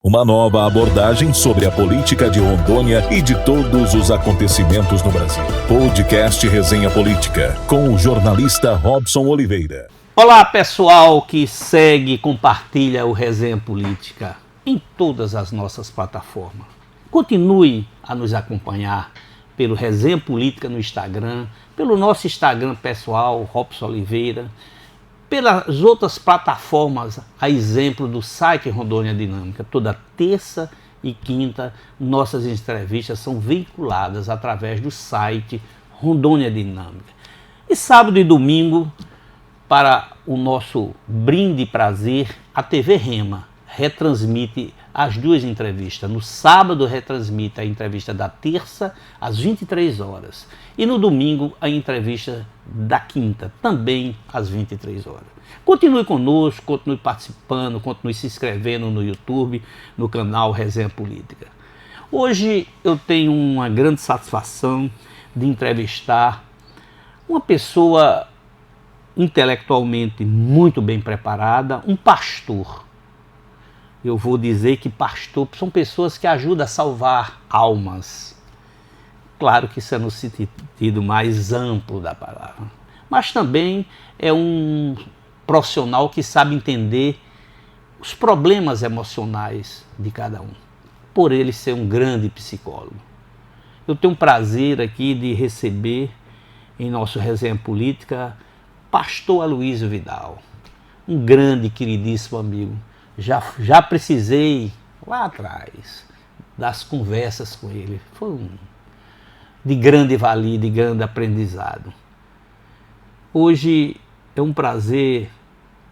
Uma nova abordagem sobre a política de Rondônia e de todos os acontecimentos no Brasil. Podcast Resenha Política, com o jornalista Robson Oliveira. Olá, pessoal que segue e compartilha o Resenha Política em todas as nossas plataformas. Continue a nos acompanhar pelo Resenha Política no Instagram, pelo nosso Instagram pessoal, Robson Oliveira, pelas outras plataformas, a exemplo do site Rondônia Dinâmica. Toda terça e quinta, nossas entrevistas são veiculadas através do site Rondônia Dinâmica. E sábado e domingo, para o nosso brinde e prazer, a TV Rema retransmite as duas entrevistas. No sábado retransmite a entrevista da terça às 23 horas e no domingo a entrevista da quinta, também às 23 horas. Continue conosco, continue participando, continue se inscrevendo no YouTube, no canal Resenha Política. Hoje eu tenho uma grande satisfação de entrevistar uma pessoa intelectualmente muito bem preparada, um pastor. Eu vou dizer que pastor são pessoas que ajudam a salvar almas. Claro que isso é no sentido mais amplo da palavra. Mas também é um profissional que sabe entender os problemas emocionais de cada um. Por ele ser um grande psicólogo. Eu tenho o prazer aqui de receber em nosso Resenha Política Pastor Aloísio Vidal. Um grande, queridíssimo amigo. Já precisei, lá atrás, das conversas com ele. Foi de grande valia, de grande aprendizado. Hoje é um prazer,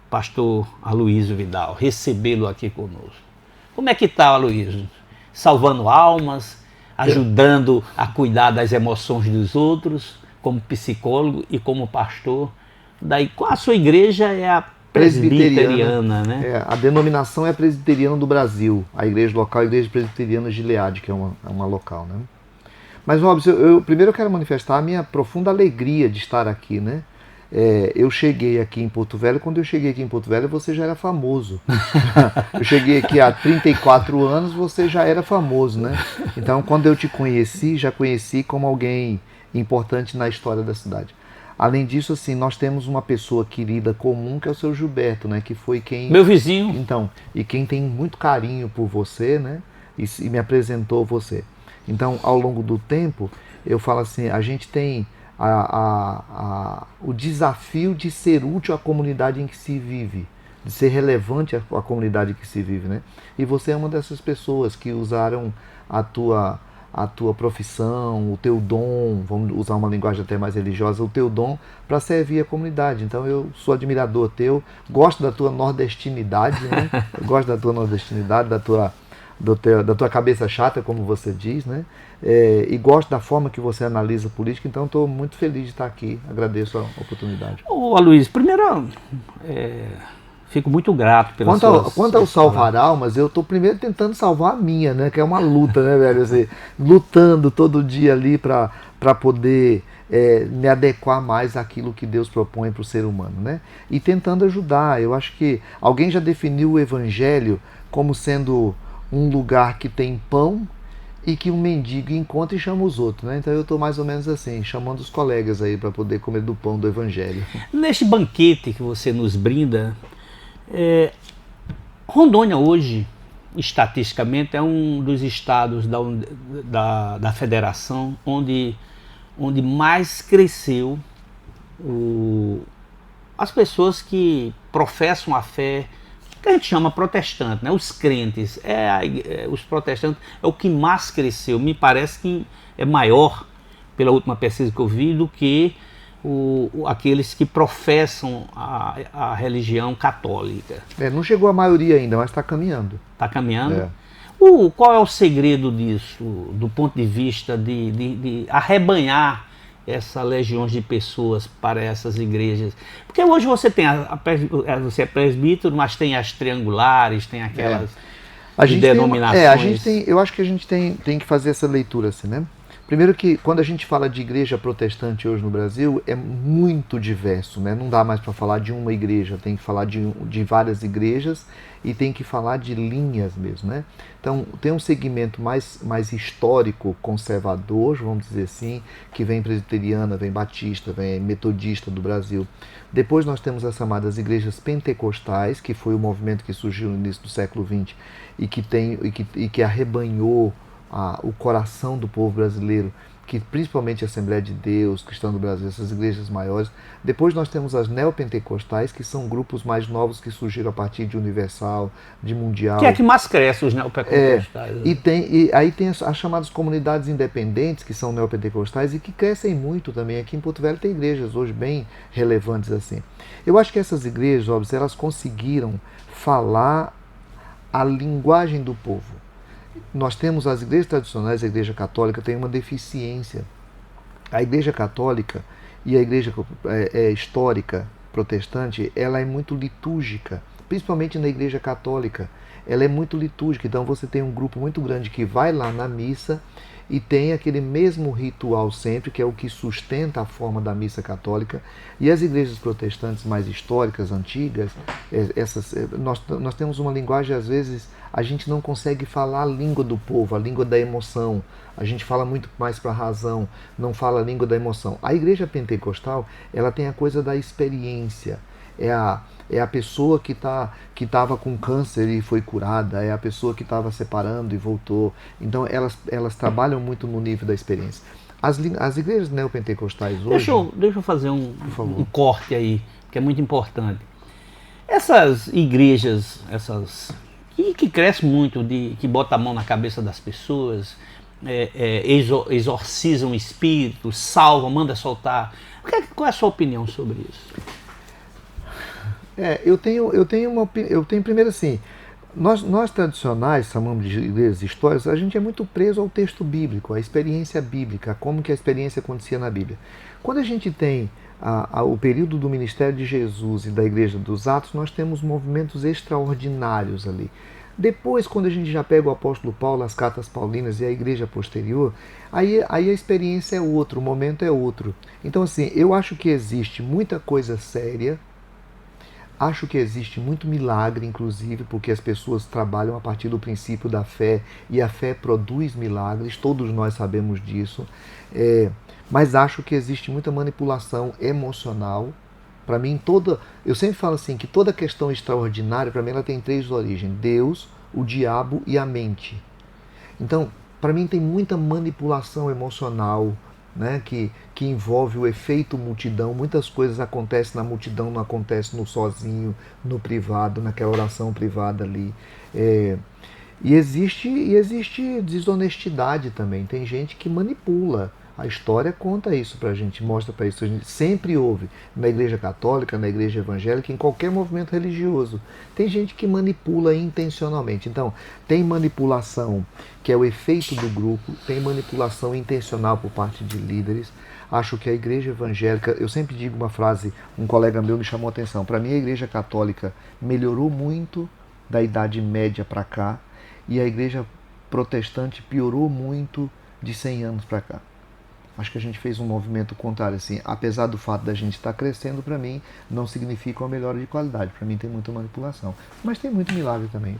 pastor Aloísio Vidal, recebê-lo aqui conosco. Como é que está, Aloísio? Salvando almas, ajudando a cuidar das emoções dos outros, como psicólogo e como pastor. Daí, a sua igreja é a presbiteriana, né? A denominação é a presbiteriana do Brasil. A igreja local é a igreja presbiteriana Gileade, que é uma local, né? Mas, Robson, eu primeiro quero manifestar a minha profunda alegria de estar aqui, né? Eu cheguei aqui em Porto Velho, quando eu cheguei aqui em Porto Velho você já era famoso. Eu cheguei aqui há 34 anos, você já era famoso, né? Então, quando eu te conheci, já conheci como alguém importante na história da cidade. Além disso, assim, nós temos uma pessoa querida comum, que é o seu Gilberto, né? Que foi quem... Meu vizinho. Então, e quem tem muito carinho por você, né? E me apresentou você. Então, ao longo do tempo, eu falo assim, a gente tem o desafio de ser útil à comunidade em que se vive, de ser relevante à comunidade em que se vive, né? E você é uma dessas pessoas que usaram a tua profissão, o teu dom, vamos usar uma linguagem até mais religiosa, o teu dom para servir a comunidade. Então eu sou admirador teu, gosto da tua nordestinidade, né? Gosto da tua nordestinidade, da tua cabeça chata, como você diz, né? E gosto da forma que você analisa a política, então estou muito feliz de estar aqui, agradeço a oportunidade. Ô, Aloísio, primeiro, fico muito grato pela Quanto ao salvar almas, eu estou primeiro tentando salvar a minha, né? Que é uma luta, né, velho? Assim, lutando todo dia ali para poder me adequar mais àquilo que Deus propõe para o ser humano, né? E tentando ajudar. Eu acho que alguém já definiu o Evangelho como sendo um lugar que tem pão e que um mendigo encontra e chama os outros, né? Então eu estou mais ou menos assim, chamando os colegas aí para poder comer do pão do Evangelho. Neste banquete que você nos brinda, Rondônia hoje, estatisticamente, é um dos estados da federação onde mais cresceu as pessoas que professam a fé, que a gente chama protestante, né? Os crentes, os protestantes é o que mais cresceu. Me parece que é maior, pela última pesquisa que eu vi, do que aqueles que professam a religião católica. Não chegou a maioria ainda, mas está caminhando. Está caminhando? Qual é o segredo disso, do ponto de vista de arrebanhar essa legião de pessoas para essas igrejas? Porque hoje você tem, você é presbítero, mas tem as triangulares, tem aquelas denominações. Eu acho que a gente tem que fazer essa leitura assim, né? Primeiro que quando a gente fala de igreja protestante hoje no Brasil, é muito diverso, né? Não dá mais para falar de uma igreja, tem que falar de várias igrejas e tem que falar de linhas mesmo, né? Então tem um segmento mais histórico, conservador, vamos dizer assim, que vem presbiteriana, vem batista, vem metodista do Brasil. Depois nós temos as chamadas igrejas pentecostais, que foi o movimento que surgiu no início do século XX e que arrebanhou o coração do povo brasileiro, que principalmente a Assembleia de Deus, Cristão do Brasil, essas igrejas maiores. Depois nós temos as neopentecostais, que são grupos mais novos que surgiram a partir de Universal, de Mundial. Que é que mais cresce os neopentecostais. E aí tem as chamadas comunidades independentes, que são neopentecostais e que crescem muito também. Aqui em Porto Velho tem igrejas hoje bem relevantes assim. Eu acho que essas igrejas, óbvio, elas conseguiram falar a linguagem do povo. Nós temos as igrejas tradicionais, a igreja católica tem uma deficiência. A igreja católica e a igreja histórica protestante, ela é muito litúrgica, principalmente na igreja católica. Ela é muito litúrgica, então você tem um grupo muito grande que vai lá na missa e tem aquele mesmo ritual sempre, que é o que sustenta a forma da missa católica. E as igrejas protestantes mais históricas, antigas, nós temos uma linguagem, às vezes, a gente não consegue falar a língua do povo, a língua da emoção. A gente fala muito mais para a razão, não fala a língua da emoção. A igreja pentecostal, ela tem a coisa da experiência. É a pessoa que estava com câncer e foi curada, é a pessoa que estava separando e voltou. Então elas trabalham muito no nível da experiência. As igrejas neopentecostais hoje... Deixa eu fazer um corte aí, que é muito importante. Essas igrejas, que crescem muito, que botam a mão na cabeça das pessoas, exorcizam espíritos, salvam, manda soltar. Qual é a sua opinião sobre isso? Eu tenho primeiro assim, nós tradicionais, chamamos de igrejas históricas, a gente é muito preso ao texto bíblico, à experiência bíblica, como que a experiência acontecia na Bíblia. Quando a gente tem o período do ministério de Jesus e da igreja dos Atos, nós temos movimentos extraordinários ali. Depois, quando a gente já pega o apóstolo Paulo, as cartas paulinas e a igreja posterior, aí a experiência é outra, o momento é outro. Então assim, eu acho que existe muita coisa séria. Acho que existe muito milagre, inclusive, porque as pessoas trabalham a partir do princípio da fé e a fé produz milagres, todos nós sabemos disso. Mas acho que existe muita manipulação emocional. Para mim, eu sempre falo assim, que toda questão extraordinária, para mim, ela tem três origens: Deus, o diabo e a mente. Então, para mim, tem muita manipulação emocional, né, que envolve o efeito multidão. Muitas coisas acontecem na multidão, não acontecem no sozinho, no privado, naquela oração privada ali. E existe desonestidade também. Tem gente que manipula. A história conta isso pra gente, mostra pra isso. A gente sempre ouve na igreja católica, na igreja evangélica, em qualquer movimento religioso. Tem gente que manipula intencionalmente. Então, tem manipulação, que é o efeito do grupo, tem manipulação intencional por parte de líderes. Acho que a igreja evangélica, eu sempre digo uma frase, um colega meu me chamou a atenção. Para mim, a igreja católica melhorou muito da Idade Média para cá, e a igreja protestante piorou muito de 100 anos para cá. Acho que a gente fez um movimento contrário, assim, apesar do fato da gente estar crescendo, para mim, não significa uma melhora de qualidade. Para mim tem muita manipulação. Mas tem muito milagre também.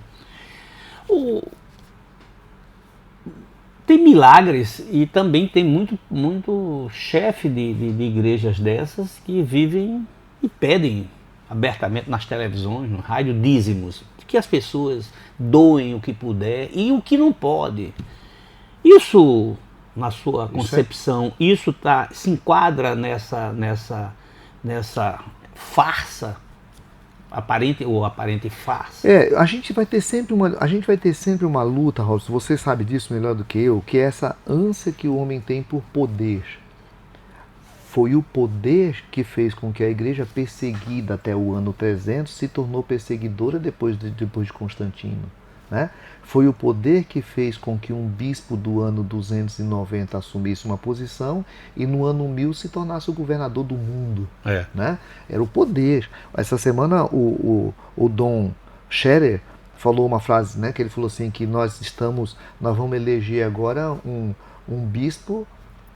Tem milagres e também tem muito chefe de igrejas dessas que vivem e pedem abertamente nas televisões, no rádio, dízimos, que as pessoas doem o que puder e o que não pode. Isso, na sua concepção, isso se enquadra nessa farsa, aparente farsa? A gente vai ter sempre uma luta, Robson, você sabe disso melhor do que eu, que é essa ânsia que o homem tem por poder. Foi o poder que fez com que a igreja perseguida até o ano 300 se tornou perseguidora depois de Constantino. Né? Foi o poder que fez com que um bispo do ano 290 assumisse uma posição e no ano 1000 se tornasse o governador do mundo. Né? Era o poder. Essa semana o Dom Scherer falou uma frase, né, que ele falou assim, que nós vamos eleger agora um bispo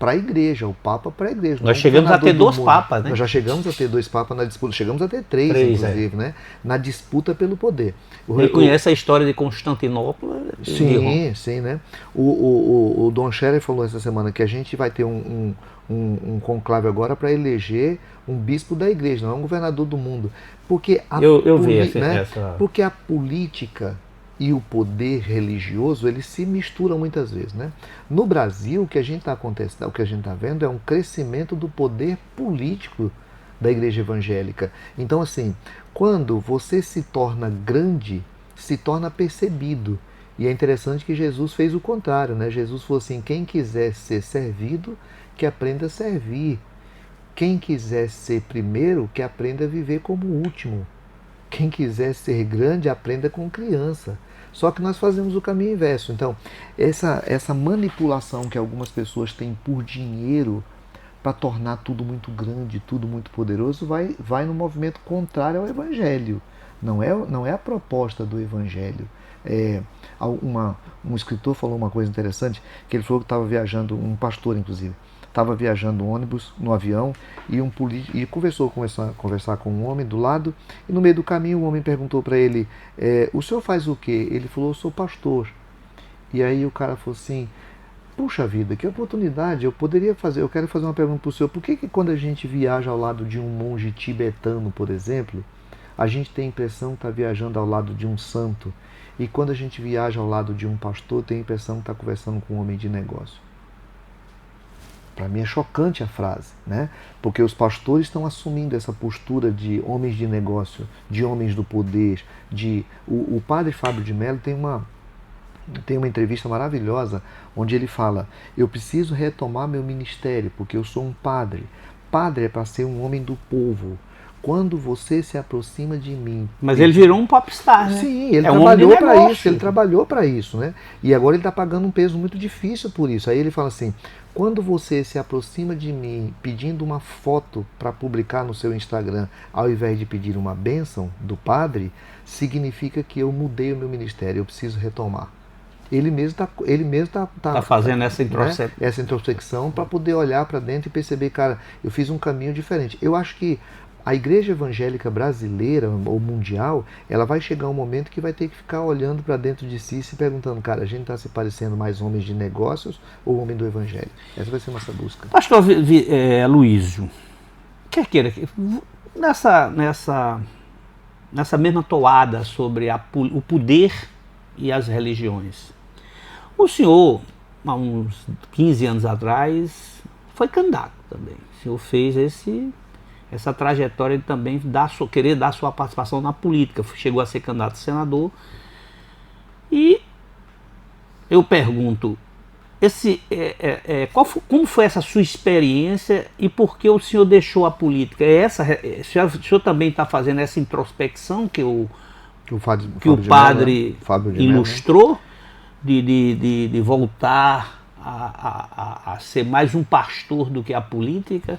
para a igreja, o Papa para a igreja. Nós chegamos a ter 2 papas, né? Nós já chegamos a ter 2 papas na disputa, chegamos a ter 3, inclusive, né? Na disputa pelo poder. Ele conhece a história de Constantinopla? Sim, né? O Don Scherer falou essa semana que a gente vai ter um conclave agora para eleger um bispo da igreja, não é um governador do mundo. Porque porque a política e o poder religioso, eles se misturam muitas vezes, né? No Brasil, o que a gente está vendo é um crescimento do poder político da igreja evangélica. Então, assim, quando você se torna grande, se torna percebido. E é interessante que Jesus fez o contrário, né? Jesus falou assim, quem quiser ser servido, que aprenda a servir. Quem quiser ser primeiro, que aprenda a viver como último. Quem quiser ser grande, aprenda com criança. Só que nós fazemos o caminho inverso. Então, essa manipulação que algumas pessoas têm por dinheiro para tornar tudo muito grande, tudo muito poderoso, vai no movimento contrário ao Evangelho. Não é a proposta do Evangelho. Um escritor falou uma coisa interessante, que ele falou que estava viajando, um pastor inclusive, estava viajando no avião e começou a conversar com um homem do lado, e no meio do caminho o homem perguntou para ele, o senhor faz o quê? Ele falou, eu sou pastor. E aí o cara falou assim, puxa vida, que oportunidade, eu quero fazer uma pergunta para o senhor, por que quando a gente viaja ao lado de um monge tibetano, por exemplo, a gente tem a impressão que está viajando ao lado de um santo, e quando a gente viaja ao lado de um pastor, tem a impressão que está conversando com um homem de negócio? Para mim é chocante a frase, né? Porque os pastores estão assumindo essa postura de homens de negócio, de homens do poder. O padre Fábio de Mello tem uma entrevista maravilhosa onde ele fala, eu preciso retomar meu ministério porque eu sou um padre. Padre é para ser um homem do povo. Quando você se aproxima de mim... Mas ele virou um popstar, né? Sim, ele trabalhou para isso, né? E agora ele está pagando um peso muito difícil por isso. Aí ele fala assim, quando você se aproxima de mim pedindo uma foto para publicar no seu Instagram, ao invés de pedir uma bênção do padre, significa que eu mudei o meu ministério, eu preciso retomar. Ele mesmo está fazendo essa introspecção, né? Essa introspecção para poder olhar para dentro e perceber, cara, eu fiz um caminho diferente. Eu acho que a igreja evangélica brasileira ou mundial, ela vai chegar um momento que vai ter que ficar olhando para dentro de si e se perguntando, cara, a gente está se parecendo mais homens de negócios ou homem do evangelho? Essa vai ser a nossa busca. Pastor Luísio, quer queira, nessa mesma toada sobre o poder e as religiões, o senhor, há uns 15 anos atrás, foi candidato também. O senhor fez essa trajetória de também querer dar sua participação na política. Chegou a ser candidato a senador. E eu pergunto, como foi essa sua experiência e por que o senhor deixou a política? O senhor também está fazendo essa introspecção que o padre ilustrou, de voltar a ser mais um pastor do que a política?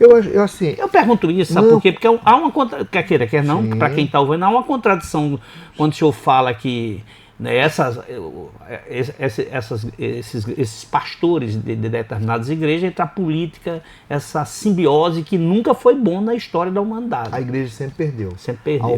Eu pergunto isso, sabe por quê? Porque há uma quer queira, quer não, para quem está ouvindo, há uma contradição quando o senhor fala que, né, esses pastores de determinadas igrejas, entre a política, essa simbiose que nunca foi bom na história da humanidade. A igreja sempre perdeu. Sempre perdeu.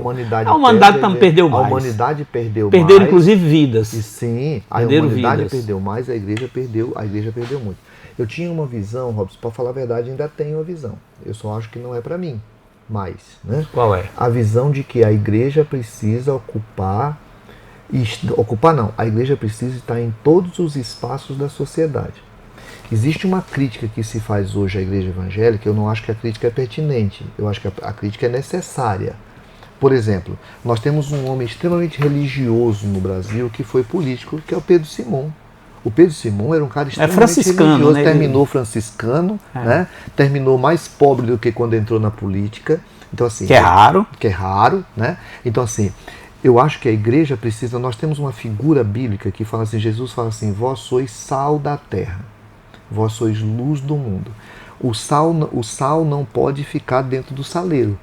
A humanidade também perdeu mais. A humanidade perdeu mais. Perderam inclusive vidas. E sim, a humanidade perdeu mais, a igreja perdeu muito. Eu tinha uma visão, Robson, para falar a verdade, ainda tenho uma visão. Eu só acho que não é para mim mais, né? Qual é? A visão de que a igreja precisa a igreja precisa estar em todos os espaços da sociedade. Existe uma crítica que se faz hoje à igreja evangélica, eu não acho que a crítica é pertinente, eu acho que a crítica é necessária. Por exemplo, nós temos um homem extremamente religioso no Brasil que foi político, que é o Pedro Simon. O Pedro Simon era um cara extremamente religioso, né? Terminou franciscano, né? Terminou mais pobre do que quando entrou na política. Então, assim, que é raro, né? Então, assim, eu acho que a igreja precisa... Nós temos uma figura bíblica que fala assim, Jesus fala assim, vós sois sal da terra, vós sois luz do mundo. O sal não pode ficar dentro do saleiro.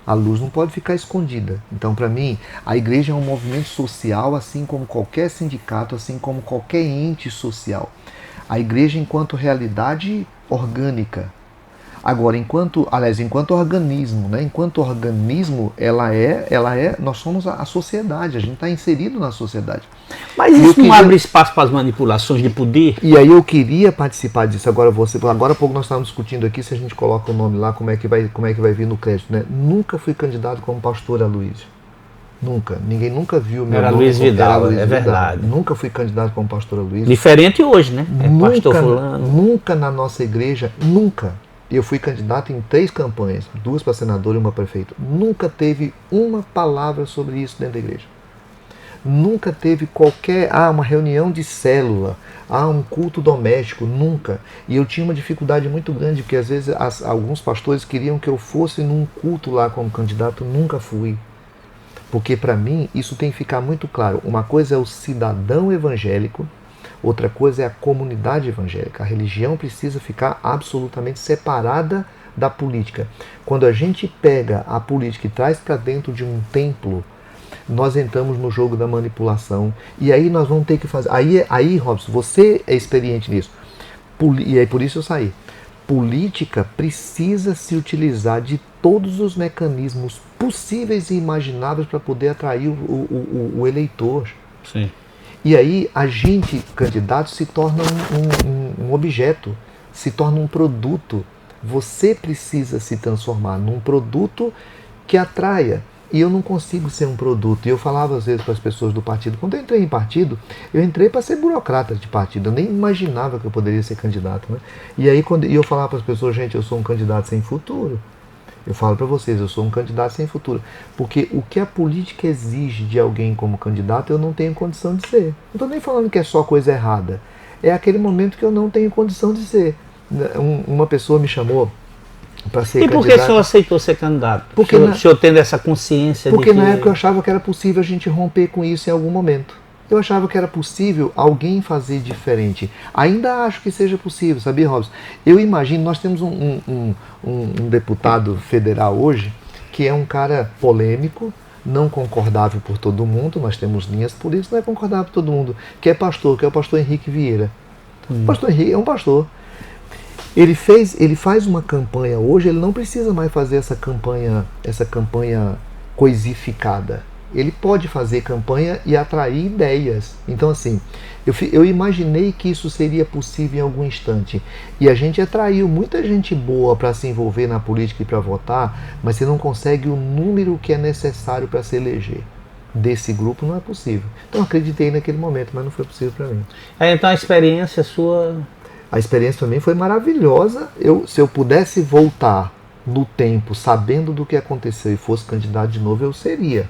A luz não pode ficar escondida. Então, para mim, a igreja é um movimento social, assim como qualquer sindicato, assim como qualquer ente social. A igreja enquanto realidade orgânica. Agora, enquanto organismo, né? Enquanto organismo, nós somos a sociedade, a gente está inserido na sociedade. Mas isso não abre espaço para as manipulações de poder? E aí eu queria participar disso. Agora há pouco nós estávamos discutindo aqui se a gente coloca o nome lá, como é que vai vir no crédito, né? Nunca fui candidato como pastor Aloysio. Nunca. Ninguém nunca viu meu nome. Era Luiz Vidal, é verdade. Nunca fui candidato como pastor Aloysio. Diferente hoje, né? Pastor fulano. Nunca na nossa igreja, nunca. Eu fui candidato em 3 campanhas, 2 para senador e 1 para prefeito. Nunca teve uma palavra sobre isso dentro da igreja. Nunca teve uma reunião de célula, um culto doméstico, nunca. E eu tinha uma dificuldade muito grande, porque às vezes alguns pastores queriam que eu fosse num culto lá como candidato, nunca fui. Porque para mim isso tem que ficar muito claro. Uma coisa é o cidadão evangélico, outra coisa é a comunidade evangélica. A religião precisa ficar absolutamente separada da política. Quando a gente pega a política e traz para dentro de um templo, nós entramos no jogo da manipulação. E aí nós vamos ter que fazer... Aí Robson, você é experiente nisso. E aí por isso eu saí. Política precisa se utilizar de todos os mecanismos possíveis e imagináveis para poder atrair o eleitor. Sim. E aí a gente, candidato, se torna um objeto, se torna um produto. Você precisa se transformar num produto que atraia. E eu não consigo ser um produto. E eu falava às vezes para as pessoas do partido, quando eu entrei em partido, eu entrei para ser burocrata de partido. Eu nem imaginava que eu poderia ser candidato, né? E aí eu falava para as pessoas, gente, eu sou um candidato sem futuro. Eu falo para vocês, eu sou um candidato sem futuro. Porque o que a política exige de alguém como candidato, eu não tenho condição de ser. Não estou nem falando que é só coisa errada. É aquele momento que eu não tenho condição de ser. Uma pessoa me chamou para ser candidato. E por que o senhor aceitou ser candidato? Porque o senhor tendo essa consciência porque de que... na época eu achava que era possível a gente romper com isso em algum momento. Eu achava que era possível alguém fazer diferente. Ainda acho que seja possível, sabia, Robson? Eu imagino, nós temos um deputado federal hoje que é um cara polêmico, não concordável por todo mundo, nós temos linhas políticas, não é concordável por todo mundo, que é o pastor Henrique Vieira. O pastor Henrique é um pastor. Ele faz uma campanha hoje, ele não precisa mais fazer essa campanha coisificada. Ele pode fazer campanha e atrair ideias. Então, assim, eu imaginei que isso seria possível em algum instante. E a gente atraiu muita gente boa para se envolver na política e para votar, mas você não consegue o número que é necessário para se eleger. Desse grupo não é possível. Então, acreditei naquele momento, mas não foi possível para mim. Então, a experiência sua... A experiência para mim foi maravilhosa. Se eu pudesse voltar no tempo, sabendo do que aconteceu e fosse candidato de novo, eu seria.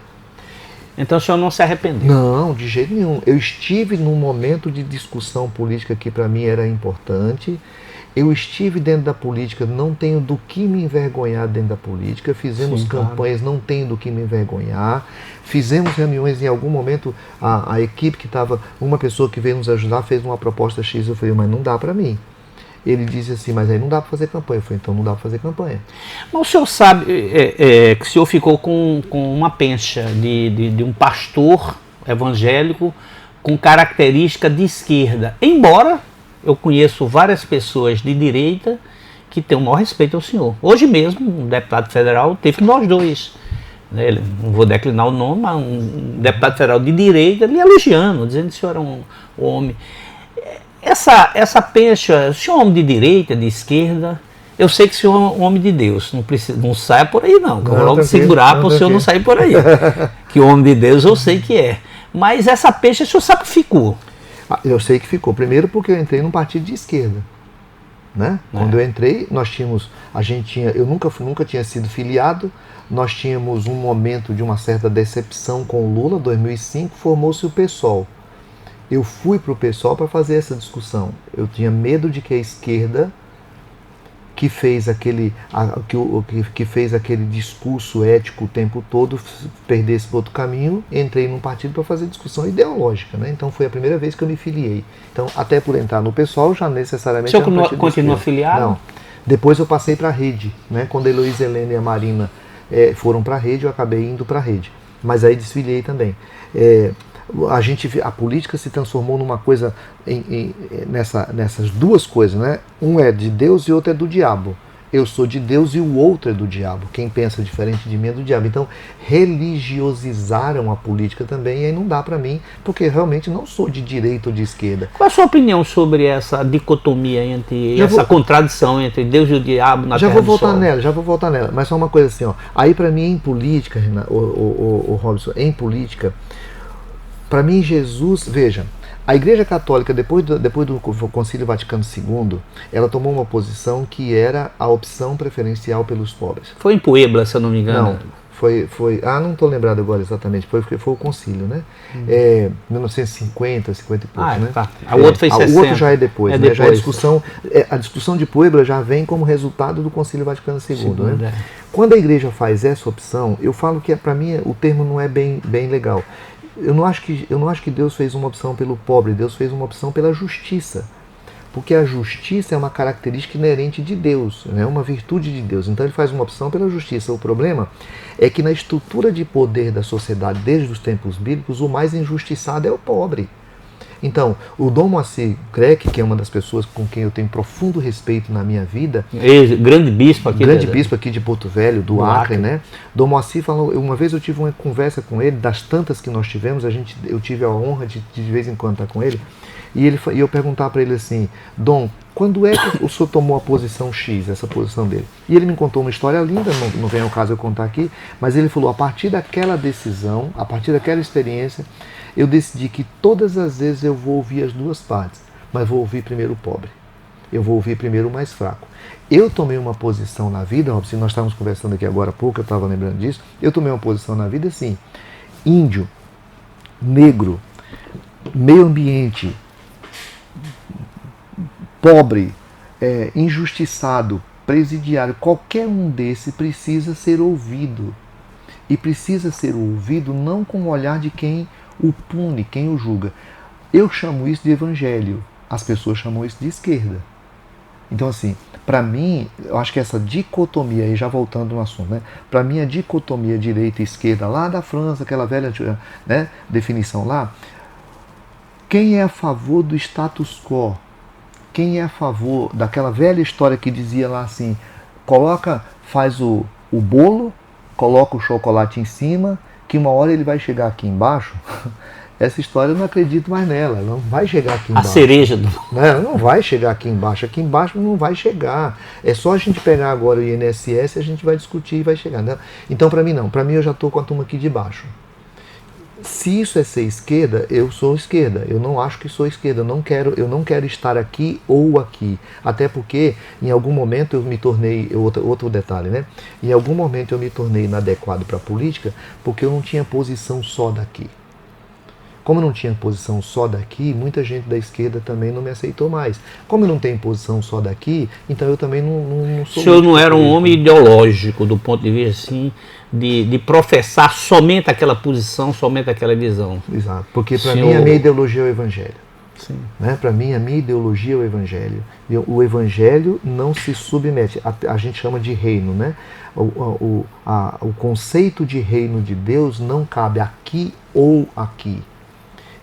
Então o senhor não se arrependeu? Não, de jeito nenhum. Eu estive num momento de discussão política que para mim era importante. Eu estive dentro da política, não tenho do que me envergonhar dentro da política. Fizemos campanhas, não tenho do que me envergonhar. Fizemos reuniões, em algum momento a equipe que estava, uma pessoa que veio nos ajudar fez uma proposta X, eu falei, mas não dá para mim. Ele disse assim, mas aí não dá para fazer campanha. Eu falei, então não dá para fazer campanha. Mas o senhor sabe que o senhor ficou com uma pencha de um pastor evangélico com característica de esquerda. Embora eu conheço várias pessoas de direita que têm o maior respeito ao senhor. Hoje mesmo, um deputado federal teve nós dois. Não vou declinar o nome, mas um deputado federal de direita me elogiando, dizendo que o senhor era um homem... Essa pencha, o senhor é um homem de direita, de esquerda, eu sei que o senhor é um homem de Deus, não saia por aí não, vou logo segurar para o senhor não sair por aí, que o homem de Deus eu sei que é, mas essa pencha o senhor sacrificou. Eu sei que ficou, primeiro porque eu entrei num partido de esquerda, né? Quando eu entrei, eu nunca tinha sido filiado, nós tínhamos um momento de uma certa decepção com o Lula, 2005, formou-se o PSOL. Eu fui para o PSOL para fazer essa discussão. Eu tinha medo de que a esquerda, que fez aquele discurso ético o tempo todo, perdesse para outro caminho. Entrei num partido para fazer discussão ideológica, né? Então foi a primeira vez que eu me filiei. Então, até por entrar no PSOL, já necessariamente... O senhor continua filiado? Não. Depois eu passei para a Rede, né? Quando a Heloísa Helena e a Marina foram para a Rede, eu acabei indo para a Rede. Mas aí desfiliei também. A política se transformou numa coisa, nessas duas coisas, né? Um é de Deus e outro é do diabo. Eu sou de Deus e o outro é do diabo. Quem pensa diferente de mim é do diabo. Então, religiosizaram a política também, e aí não dá para mim, porque realmente não sou de direita ou de esquerda. Qual a sua opinião sobre essa dicotomia contradição entre Deus e o diabo na Terra do Sol? Já vou voltar nela. Mas só uma coisa assim, ó. Aí para mim em política, o Robson, em política, para mim Jesus, veja, a Igreja Católica, depois do Concílio Vaticano II, ela tomou uma posição que era a opção preferencial pelos pobres. Foi em Puebla, se eu não me engano. Não, não estou lembrado agora exatamente, foi o concílio, né? 1950, 50 e poucos, né? Tá. O outro foi 60. O outro já é depois, né? Depois. Já a discussão de Puebla já vem como resultado do Concílio Vaticano II, né? Quando a Igreja faz essa opção, eu falo que para mim o termo não é bem legal. Eu não acho que Deus fez uma opção pelo pobre, Deus fez uma opção pela justiça. Porque a justiça é uma característica inerente de Deus, é uma virtude de Deus. Então ele faz uma opção pela justiça. O problema é que na estrutura de poder da sociedade, desde os tempos bíblicos, o mais injustiçado é o pobre. Então, o Dom Moacir Crecque, que é uma das pessoas com quem eu tenho profundo respeito na minha vida, grande bispo aqui de Porto Velho, do Acre, né? Dom Moacir falou, uma vez eu tive uma conversa com ele, das tantas que nós tivemos, eu tive a honra de vez em quando estar com ele, e eu perguntar para ele assim: Dom, quando é que o senhor tomou a posição X, essa posição dele? E ele me contou uma história linda, não vem ao caso eu contar aqui, mas ele falou, a partir daquela decisão, a partir daquela experiência, eu decidi que todas as vezes eu vou ouvir as duas partes, mas vou ouvir primeiro o pobre. Eu vou ouvir primeiro o mais fraco. Eu tomei uma posição na vida, se nós estávamos conversando aqui agora há pouco, eu estava lembrando disso, eu tomei uma posição na vida assim: índio, negro, meio ambiente, pobre, injustiçado, presidiário, qualquer um desse precisa ser ouvido. E precisa ser ouvido não com o olhar de quem o pune, quem o julga. Eu chamo isso de evangelho. As pessoas chamam isso de esquerda. Então, assim, para mim, eu acho que essa dicotomia, aí já voltando no assunto, né? Para mim, a dicotomia direita e esquerda, lá da França, aquela velha, né, definição lá, quem é a favor do status quo? Quem é a favor daquela velha história que dizia lá assim: faz o bolo, coloca o chocolate em cima, que uma hora ele vai chegar aqui embaixo? Essa história eu não acredito mais nela, não vai chegar aqui embaixo. A cereja do... Não vai chegar aqui embaixo não vai chegar. É só a gente pegar agora o INSS, a gente vai discutir e vai chegar. Não. Então para mim não, para mim eu já estou com a turma aqui de baixo. Se isso é ser esquerda, eu sou esquerda. Eu não acho que sou esquerda. Eu não quero estar aqui ou aqui. Até porque, em algum momento, eu me tornei... Outro detalhe, né? Em algum momento eu me tornei inadequado para a política porque eu não tinha posição só daqui. Como eu não tinha posição só daqui, muita gente da esquerda também não me aceitou mais. Como eu não tenho posição só daqui, então eu também não sou... O senhor não era um homem ideológico, do ponto de vista assim, de professar somente aquela posição, somente aquela visão. Exato, porque para mim a minha ideologia é o Evangelho. Sim. Né? Para mim a minha ideologia é o Evangelho. E o Evangelho não se submete, a gente chama de reino, né? O conceito de reino de Deus não cabe aqui ou aqui.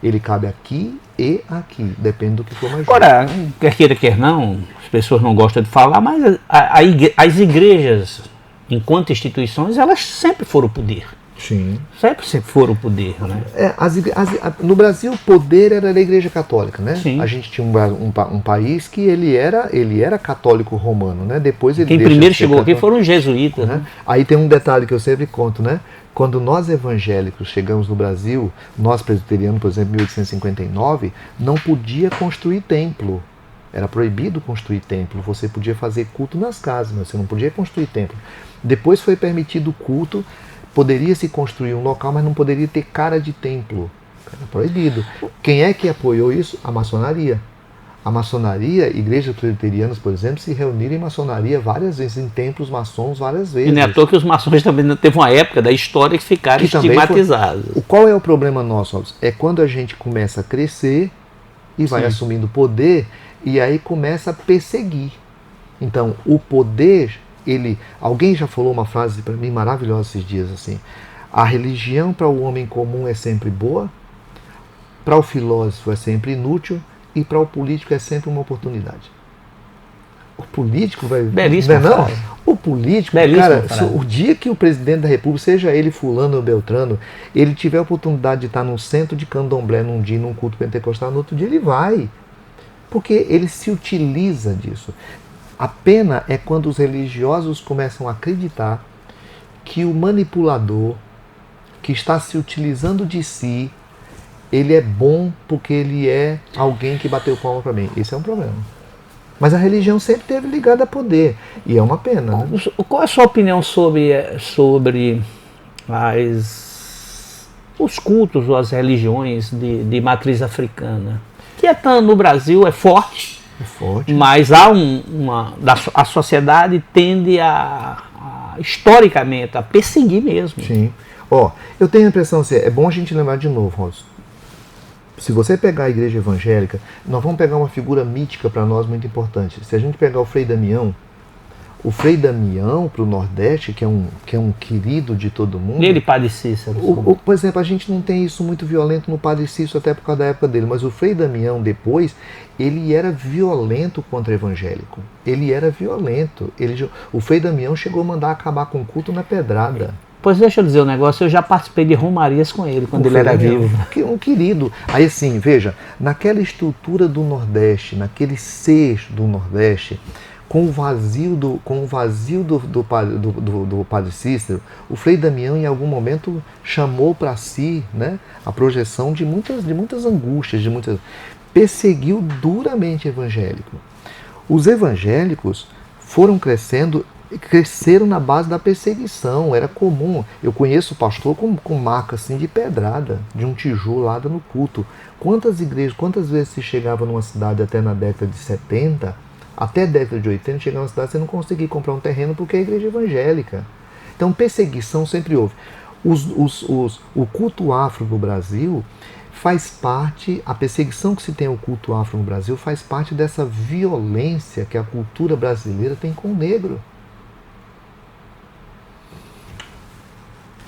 Ele cabe aqui e aqui, depende do que for mais justo. Agora, quer queira, quer não, as pessoas não gostam de falar, mas as igrejas, enquanto instituições, elas sempre foram o poder. Sim. Sempre foram o poder, né? No Brasil, o poder era da Igreja Católica, né? Sim. A gente tinha um país que ele era católico romano, né? Depois ele Quem primeiro chegou aqui foram os jesuítas, né? Aí tem um detalhe que eu sempre conto, né? Quando nós evangélicos chegamos no Brasil, nós presbiterianos, por exemplo, em 1859, não podia construir templo. Era proibido construir templo. Você podia fazer culto nas casas, mas você não podia construir templo. Depois foi permitido o culto, poderia se construir um local, mas não poderia ter cara de templo. Era proibido. Quem é que apoiou isso? A maçonaria. A maçonaria, igrejas presbiterianas, por exemplo, se reuniram em maçonaria várias vezes, em templos maçons várias vezes. E não é à toa que os maçons também teve uma época da história que ficaram estigmatizados. Qual é o problema nosso, Robson? É quando a gente começa a crescer e vai assumindo poder e aí começa a perseguir. Então, o poder, alguém já falou uma frase para mim maravilhosa esses dias assim: a religião para o homem comum é sempre boa, para o filósofo é sempre inútil e para o político é sempre uma oportunidade. O político vai... Belíssima frase. O político, Belíssima cara, frase. o dia que o presidente da República, seja ele fulano ou beltrano, ele tiver a oportunidade de estar no centro de candomblé num dia, num culto pentecostal, no outro dia ele vai. Porque ele se utiliza disso. A pena é quando os religiosos começam a acreditar que o manipulador, que está se utilizando de si, ele é bom porque ele é alguém que bateu palma para mim. Esse é um problema. Mas a religião sempre esteve ligada a poder. E é uma pena. Né? Qual é a sua opinião sobre os cultos ou as religiões de matriz africana? Que no Brasil é forte, mas há a sociedade tende historicamente a perseguir mesmo. Sim. Eu tenho a impressão assim, é bom a gente lembrar de novo, Robson. Se você pegar a igreja evangélica, nós vamos pegar uma figura mítica para nós muito importante. Se a gente pegar o Frei Damião para o Nordeste, que é um querido de todo mundo... Ele, Padre Cícero. Por exemplo, a gente não tem isso muito violento no Padre Cícero, até por causa da época dele, mas o Frei Damião, depois, ele era violento contra o evangélico. Ele era violento. O Frei Damião chegou a mandar acabar com o culto na pedrada. Pois deixa eu dizer um negócio, eu já participei de romarias com ele, quando ele era vivo. Um querido. Aí assim, veja, naquela estrutura do Nordeste, naquele ser do Nordeste, com o vazio do Padre Cícero, o Frei Damião em algum momento chamou para si, né, a projeção de muitas angústias, perseguiu duramente o evangélico. Os evangélicos foram cresceram na base da perseguição, era comum. Eu conheço o pastor com marca assim de pedrada, de um tijolada no culto. Quantas vezes se chegava numa cidade até na década de 70, até década de 80, chegava numa cidade você não conseguia comprar um terreno porque é a igreja evangélica. Então perseguição sempre houve. O culto afro no Brasil faz parte, a perseguição que se tem ao culto afro no Brasil faz parte dessa violência que a cultura brasileira tem com o negro.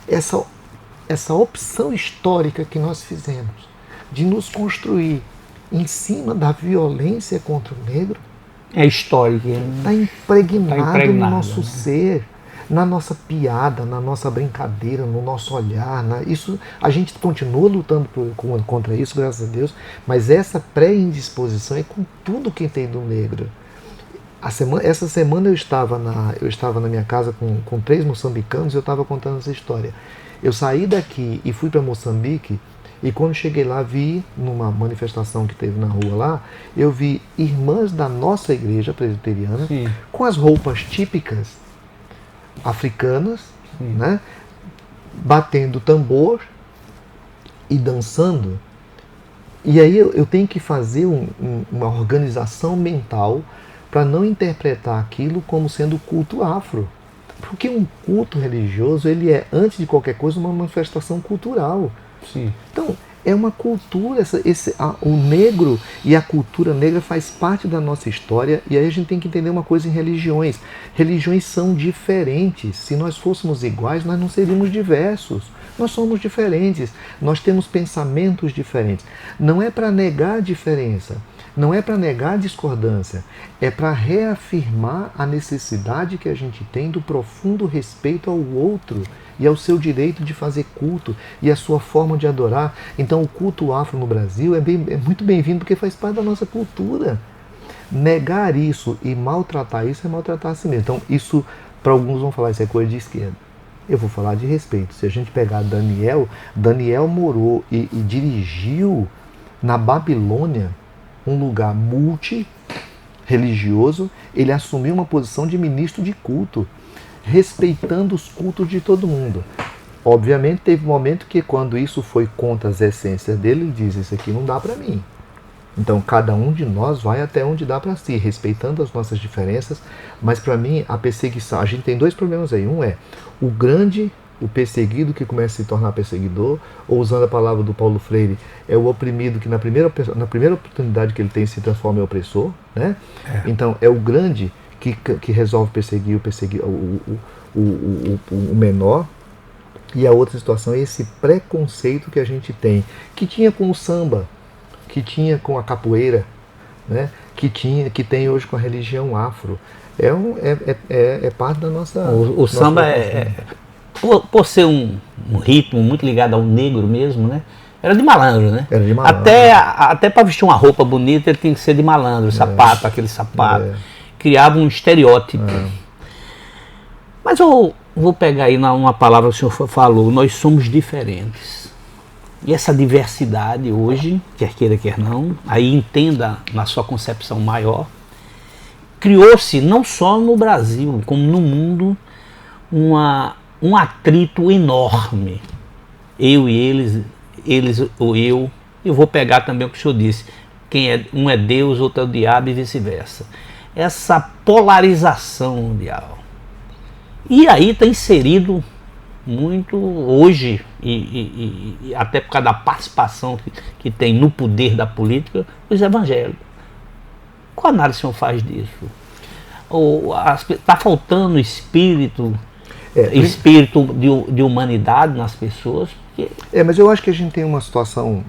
Essa opção histórica que nós fizemos de nos construir em cima da violência contra o negro é histórica. Está impregnado no nosso ser, na nossa piada, na nossa brincadeira, no nosso olhar. Isso, a gente continua lutando contra isso, graças a Deus, mas essa pré-indisposição é com tudo que tem do negro. Essa semana eu estava na minha casa com 3 moçambicanos e eu estava contando essa história. Eu saí daqui e fui para Moçambique e quando cheguei lá vi, numa manifestação que teve na rua lá, eu vi irmãs da nossa igreja presbiteriana Sim. com as roupas típicas africanas, né, batendo tambor e dançando. E aí eu tenho que fazer uma organização mental para não interpretar aquilo como sendo culto afro. Porque um culto religioso, ele é, antes de qualquer coisa, uma manifestação cultural. Sim. Então, é uma cultura, o negro e a cultura negra faz parte da nossa história, e aí a gente tem que entender uma coisa em religiões. Religiões são diferentes. Se nós fôssemos iguais, nós não seríamos diversos. Nós somos diferentes, nós temos pensamentos diferentes. Não é para negar a diferença, não é para negar a discordância, é para reafirmar a necessidade que a gente tem do profundo respeito ao outro e ao seu direito de fazer culto e a sua forma de adorar. Então o culto afro no Brasil é muito bem-vindo porque faz parte da nossa cultura. Negar isso e maltratar isso é maltratar a si mesmo. Então isso, para alguns vão falar, isso é coisa de esquerda. Eu vou falar de respeito. Se a gente pegar Daniel morou e dirigiu na Babilônia, um lugar multi-religioso, ele assumiu uma posição de ministro de culto, respeitando os cultos de todo mundo. Obviamente teve um momento que quando isso foi contra as essências dele, ele diz, isso aqui não dá para mim. Então cada um de nós vai até onde dá para si, respeitando as nossas diferenças, mas para mim a perseguição, a gente tem 2 problemas aí. Um é o perseguido que começa a se tornar perseguidor, ou usando a palavra do Paulo Freire, é o oprimido que na primeira oportunidade que ele tem se transforma em opressor, né? Então é o grande que resolve perseguir o menor. E a outra situação é esse preconceito que a gente tem, que tinha com o samba, que tinha com a capoeira, né? que tem hoje com a religião afro. É parte da nossa... O samba por ser um ritmo muito ligado ao negro mesmo, né? Era de malandro, né? Era de malandro. Até para vestir uma roupa bonita ele tem que ser de malandro, sapato, aquele sapato. Criava um estereótipo. Mas eu vou pegar aí uma palavra que o senhor falou, nós somos diferentes. E essa diversidade hoje, quer queira, quer não, aí entenda na sua concepção maior, criou-se não só no Brasil, como no mundo, um atrito enorme. Eu e eles ou eu. Eu vou pegar também o que o senhor disse. Um é Deus, outro é o diabo e vice-versa. Essa polarização mundial. E aí está inserido muito hoje, e até por causa da participação que tem no poder da política, os evangélicos. Qual análise o senhor faz disso? Está faltando espírito de humanidade nas pessoas? Porque... mas eu acho que a gente tem uma situação,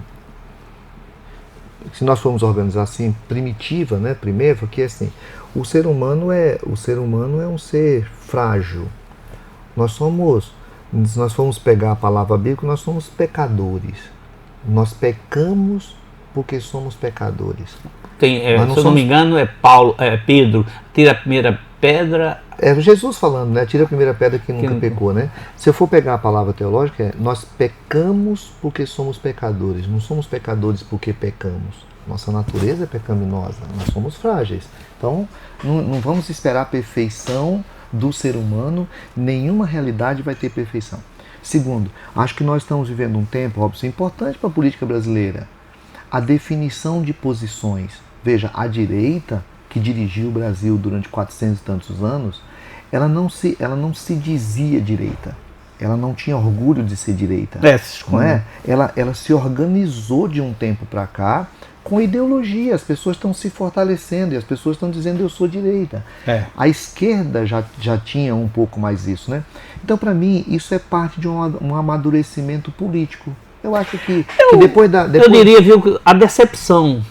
se nós formos organizar assim, primitiva, né? Primeiro, que é assim, o ser humano é um ser frágil. Se nós formos pegar a palavra bíblica, nós somos pecadores. Nós pecamos porque somos pecadores. Se eu não me engano, Pedro, tira a primeira pedra. É Jesus falando, né? Tira a primeira pedra que nunca pecou, né? Se eu for pegar a palavra teológica, nós pecamos porque somos pecadores. Não somos pecadores porque pecamos. Nossa natureza é pecaminosa. Nós somos frágeis. Então, não vamos esperar a perfeição do ser humano. Nenhuma realidade vai ter perfeição. Segundo, acho que nós estamos vivendo um tempo, Robson, importante para a política brasileira. A definição de posições. Veja, a direita, que dirigiu o Brasil durante 400 e tantos anos, ela não se dizia direita. Ela não tinha orgulho de ser direita. Não é? Ela se organizou de um tempo para cá com ideologia. As pessoas estão se fortalecendo e as pessoas estão dizendo eu sou direita. A esquerda já tinha um pouco mais isso, né? Então, para mim, isso é parte de um amadurecimento político. Eu acho que depois... Eu diria, viu, a decepção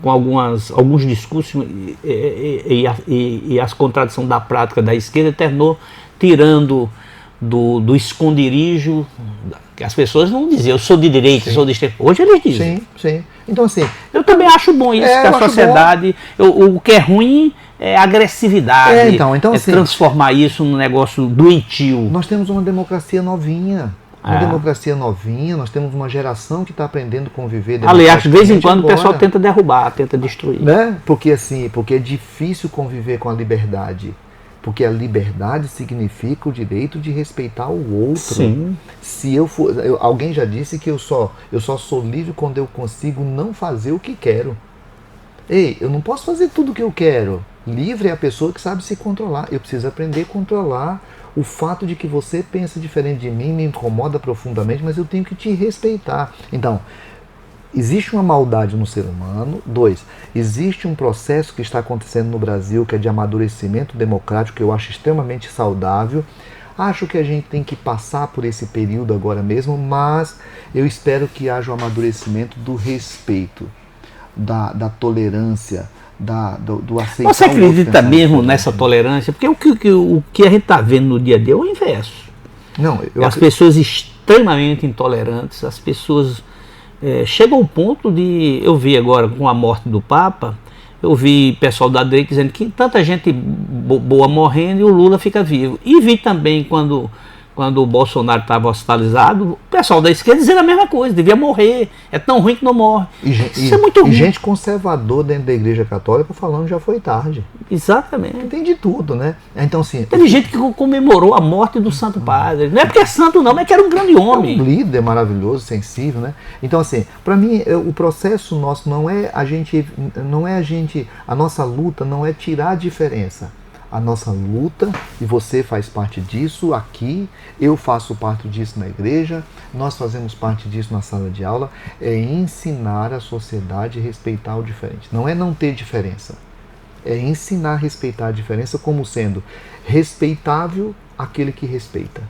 com alguns discursos e as contradições da prática da esquerda terminou tirando do esconderijo, que as pessoas não diziam, eu sou de direita, sou de esquerda. Hoje eles dizem. Sim. Então, assim... Eu também acho bom isso, que a sociedade... O que é ruim é agressividade, então, assim, transformar isso num negócio doentio. Nós temos uma democracia novinha. Democracia novinha, nós temos uma geração que está aprendendo a conviver. Aliás, de vez em quando o pessoal tenta derrubar, tenta destruir. Né? Porque é difícil conviver com a liberdade. Porque a liberdade significa o direito de respeitar o outro. Sim. Se alguém já disse que eu só sou livre quando eu consigo não fazer o que quero. Ei, eu não posso fazer tudo o que eu quero. Livre é a pessoa que sabe se controlar. Eu preciso aprender a controlar. O fato de que você pensa diferente de mim me incomoda profundamente, mas eu tenho que te respeitar. Então, existe uma maldade no ser humano. 2, existe um processo que está acontecendo no Brasil, que é de amadurecimento democrático, que eu acho extremamente saudável. Acho que a gente tem que passar por esse período agora mesmo, mas eu espero que haja o amadurecimento do respeito, da tolerância, do aceitar. Você acredita mesmo nessa tolerância? Porque o que a gente está vendo no dia a dia é o inverso. As pessoas extremamente intolerantes, as pessoas chegam ao ponto de... Eu vi agora com a morte do Papa, eu vi pessoal da direita dizendo que tanta gente boa morrendo e o Lula fica vivo. E vi também quando o Bolsonaro estava hospitalizado, o pessoal da esquerda dizendo a mesma coisa, devia morrer, é tão ruim que não morre. Isso é muito ruim. E gente conservador dentro da Igreja Católica falando já foi tarde. Exatamente. Tem de tudo, né? Então, assim... Teve gente que comemorou a morte do Santo Padre. Não é porque é santo não, mas que era um grande homem. É um líder maravilhoso, sensível, né? Então, assim, para mim, o processo nosso a nossa luta não é tirar a diferença. A nossa luta, e você faz parte disso aqui, eu faço parte disso na igreja, nós fazemos parte disso na sala de aula, é ensinar a sociedade a respeitar o diferente. Não é não ter diferença, é ensinar a respeitar a diferença como sendo respeitável aquele que respeita.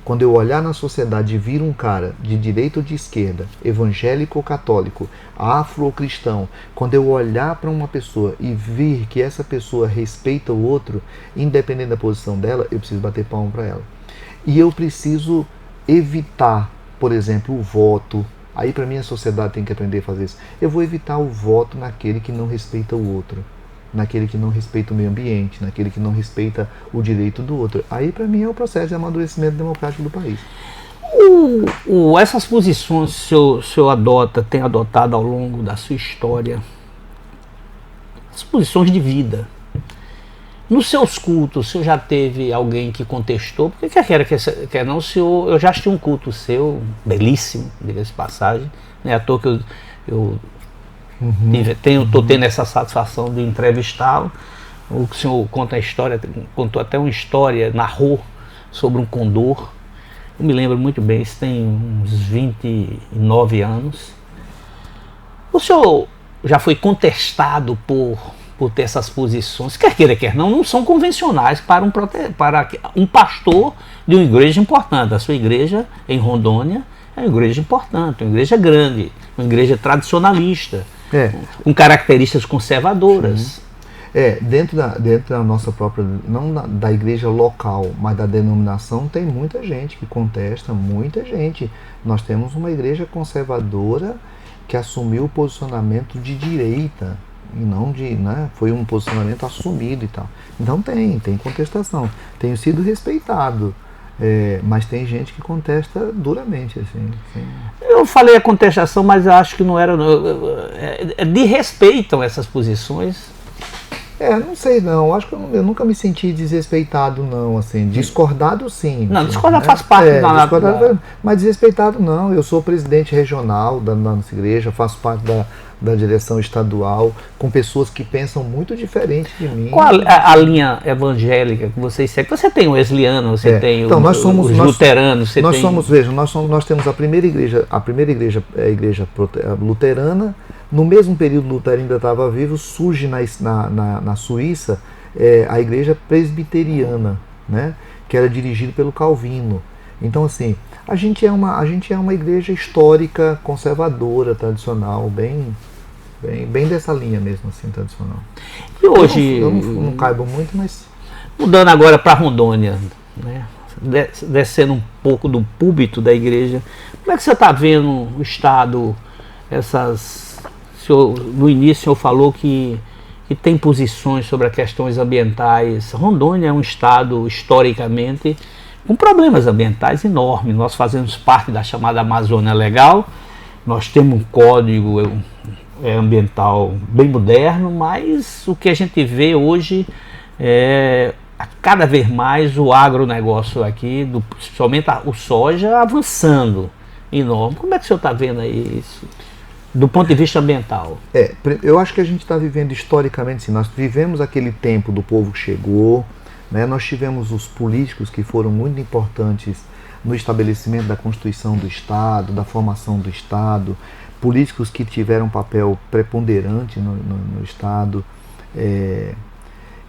Quando eu olhar na sociedade e vir um cara de direita ou de esquerda, evangélico ou católico, afro ou cristão, quando eu olhar para uma pessoa e vir que essa pessoa respeita o outro, independente da posição dela, eu preciso bater palma para ela. E eu preciso evitar, por exemplo, o voto. Aí para mim a sociedade tem que aprender a fazer isso. Eu vou evitar o voto naquele que não respeita o outro, naquele que não respeita o meio ambiente, naquele que não respeita o direito do outro. Aí para mim é o processo de amadurecimento democrático do país. Essas posições que o senhor tem adotado ao longo da sua história, as posições de vida. Nos seus cultos, o senhor já teve alguém que contestou? Porque quer não, senhor, eu já assisti um culto seu, belíssimo, diga-se de passagem, não é à toa que eu estou tendo essa satisfação de entrevistá-lo. O senhor conta a história, contou até uma história, narrou sobre um condor. Eu me lembro muito bem, isso tem uns 29 anos. O senhor já foi contestado por ter essas posições, quer queira, quer não são convencionais para um pastor de uma igreja importante. A sua igreja em Rondônia é uma igreja importante, uma igreja grande, uma igreja tradicionalista, com características conservadoras. Dentro da nossa própria, não da igreja local, mas da denominação, tem muita gente que contesta, muita gente. Nós temos uma igreja conservadora que assumiu o posicionamento de direita, e não de, né, foi um posicionamento assumido e tal. Então tem contestação. Tenho sido respeitado, mas tem gente que contesta duramente. Assim. Eu falei a contestação, mas acho que não era... desrespeitam essas posições. Não sei não, acho que eu nunca me senti desrespeitado não, assim, discordado sim. Não, discordar faz parte da... Mas desrespeitado não, eu sou presidente regional da nossa igreja, faço parte da direção estadual, com pessoas que pensam muito diferente de mim. Qual a linha evangélica que vocês seguem? Você tem o wesleyano, você tem então, os luteranos, nós temos a primeira igreja, é a igreja luterana. No mesmo período Lutero ainda estava vivo, surge na Suíça a igreja presbiteriana, né, que era dirigida pelo Calvino. Então assim, a gente é uma igreja histórica, conservadora, tradicional, bem dessa linha mesmo, assim, tradicional. E hoje... Eu não caibo muito, mas... Mudando agora para Rondônia, né, descendo um pouco do púlpito da igreja, como é que você está vendo o Estado, no início o senhor falou que tem posições sobre as questões ambientais. Rondônia é um estado, historicamente, com problemas ambientais enormes. Nós fazemos parte da chamada Amazônia Legal, nós temos um código ambiental bem moderno, mas o que a gente vê hoje é cada vez mais o agronegócio aqui, principalmente o soja, avançando enorme. Como é que o senhor está vendo aí isso? Do ponto de vista ambiental. Eu acho que a gente está vivendo historicamente, sim. Nós vivemos aquele tempo do povo que chegou, né? Nós tivemos os políticos que foram muito importantes no estabelecimento da Constituição do Estado, da formação do Estado, políticos que tiveram um papel preponderante no Estado.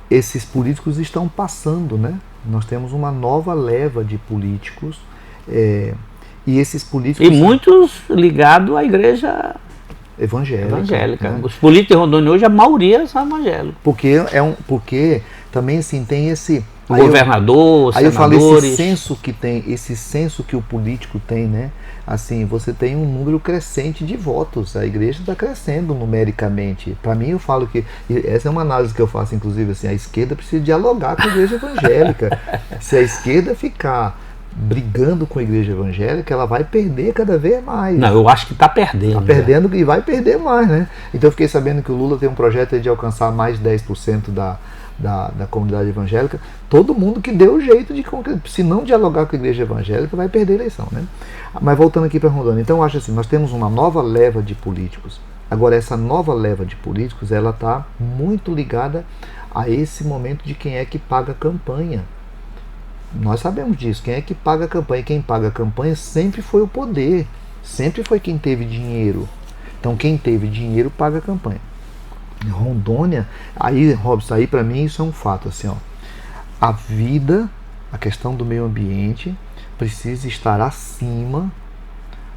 Esses políticos estão passando, né? Nós temos uma nova leva de políticos, e esses políticos... E muitos ligados à igreja evangélica. Né? Os políticos de Rondônia hoje, a maioria são evangélicos. Porque também assim tem esse... O governador, os senadores... Aí eu falo esse senso que o político tem, né? Assim, você tem um número crescente de votos. A igreja está crescendo numericamente. Para mim, eu falo que... Essa é uma análise que eu faço, inclusive, assim, a esquerda precisa dialogar com a igreja evangélica. Se a esquerda ficar brigando com a igreja evangélica, ela vai perder cada vez mais. Não, eu acho que está perdendo. Está perdendo e vai perder mais, né? Então eu fiquei sabendo que o Lula tem um projeto de alcançar mais de 10% da comunidade evangélica. Todo mundo que deu o jeito de... Se não dialogar com a igreja evangélica, vai perder a eleição, né? Mas voltando aqui para Rondônia, então eu acho assim, nós temos uma nova leva de políticos. Agora, essa nova leva de políticos, ela está muito ligada a esse momento de quem é que paga a campanha. Nós sabemos disso, quem é que paga a campanha? Quem paga a campanha sempre foi o poder, sempre foi quem teve dinheiro. Então quem teve dinheiro paga a campanha. Rondônia, aí, Robson, para mim isso é um fato, assim, ó. A vida, a questão do meio ambiente, precisa estar acima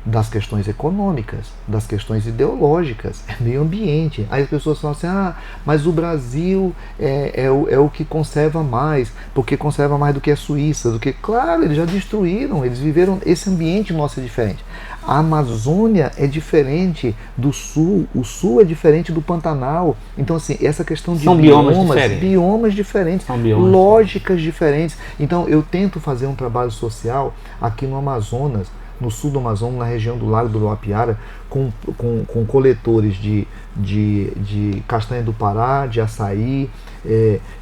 das questões econômicas, das questões ideológicas, é meio ambiente. Aí as pessoas falam assim, mas o Brasil é o que conserva mais, porque conserva mais do que a Suíça, do que... Claro, eles já destruíram, eles viveram, esse ambiente nosso é diferente. A Amazônia é diferente do Sul, o Sul é diferente do Pantanal. Então, assim, essa questão de biomas diferentes, lógicas diferentes. Então, eu tento fazer um trabalho social aqui no Amazonas, no sul do Amazonas, na região do Lago do Uapiara, com coletores de castanha do Pará, de açaí.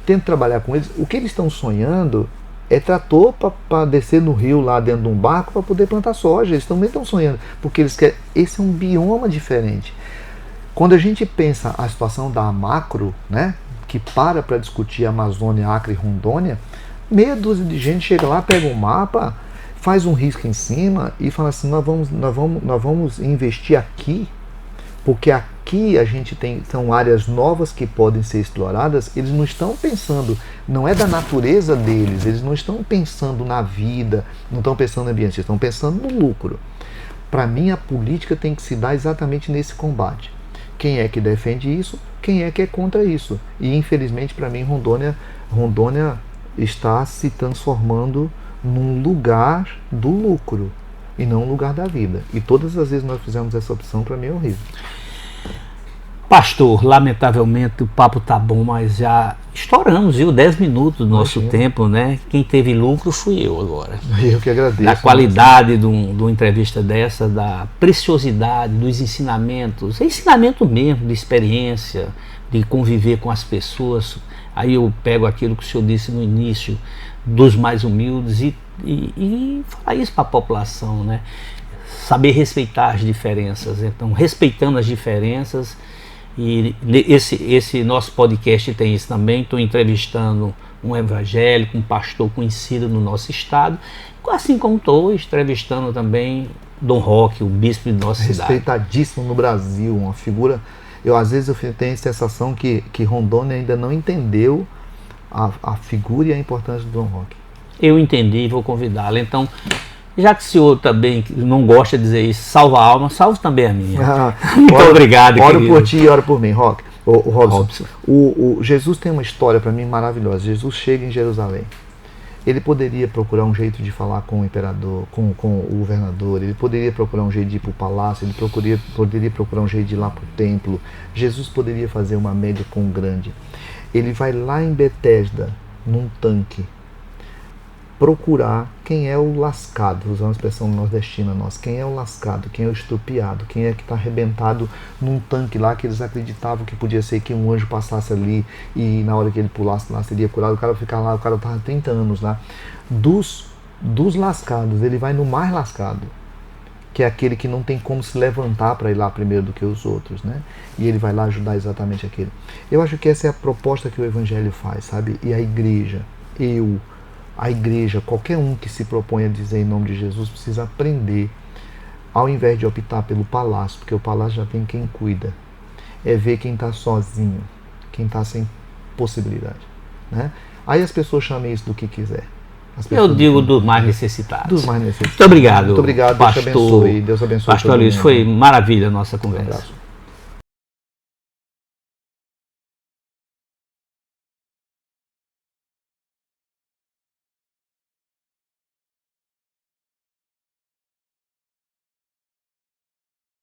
Tento trabalhar com eles. O que eles estão sonhando é trator para descer no rio lá dentro de um barco para poder plantar soja. Eles também estão sonhando, porque eles querem. Esse é um bioma diferente. Quando a gente pensa a situação da macro, né, que para discutir Amazônia, Acre e Rondônia, meia dúzia de gente chega lá, pega um mapa, faz um risco em cima e fala assim, nós vamos investir aqui, porque aqui a gente são áreas novas que podem ser exploradas. Eles não estão pensando, não é da natureza deles, eles não estão pensando na vida, não estão pensando no ambiente, eles estão pensando no lucro. Para mim, a política tem que se dar exatamente nesse combate. Quem é que defende isso? Quem é que é contra isso? E infelizmente, para mim, Rondônia está se transformando num lugar do lucro e não um lugar da vida. E todas as vezes nós fizemos essa opção, para mim é horrível. Pastor, lamentavelmente o papo tá bom, mas já estouramos, viu? 10 minutos do nosso tempo, né? Quem teve lucro fui eu agora. Eu que agradeço. Da qualidade de uma entrevista dessa, da preciosidade dos ensinamentos, ensinamento mesmo, de experiência, de conviver com as pessoas. Aí eu pego aquilo que o senhor disse no início, dos mais humildes e falar isso para a população, né? Saber respeitar as diferenças. Então, respeitando as diferenças, e esse nosso podcast tem isso também. Estou entrevistando um evangélico, um pastor conhecido no nosso estado, assim como estou entrevistando também Dom Roque, o bispo de nossa cidade. Respeitadíssimo no Brasil, uma figura. Às vezes eu tenho a sensação que Rondônia ainda não entendeu a figura e a importância do Dom Roque. Eu entendi e vou convidá-lo. Então, já que o senhor também não gosta de dizer isso, salva a alma, salve também a minha. Muito obrigado, oro querido. Por ti e oro por mim, Roque. Robson. Jesus tem uma história para mim maravilhosa. Jesus chega em Jerusalém. Ele poderia procurar um jeito de falar com o imperador, com o governador, ele poderia procurar um jeito de ir para o palácio, ele poderia procurar um jeito de ir lá para o templo. Jesus poderia fazer uma média com um grande. Ele vai lá em Betesda, num tanque, procurar quem é o lascado, vou usar uma expressão nordestina nossa, quem é o lascado, quem é o estrupiado, quem é que está arrebentado num tanque lá, que eles acreditavam que podia ser que um anjo passasse ali e na hora que ele pulasse lá seria curado, o cara ficar lá, o cara estava 30 anos lá. Dos lascados, ele vai no mais lascado, que é aquele que não tem como se levantar para ir lá primeiro do que os outros, né? E ele vai lá ajudar exatamente aquele. Eu acho que essa é a proposta que o Evangelho faz, sabe? E a igreja, a igreja, qualquer um que se propõe a dizer em nome de Jesus, precisa aprender, ao invés de optar pelo palácio, porque o palácio já tem quem cuida, é ver quem está sozinho, quem está sem possibilidade, né? Aí as pessoas chamem isso do que quiser. Eu digo dos mais necessitados. Dos mais necessitados. Muito obrigado. Muito obrigado, pastor, Deus abençoe. Pastor Luiz, foi maravilha a nossa conversa. Um abraço.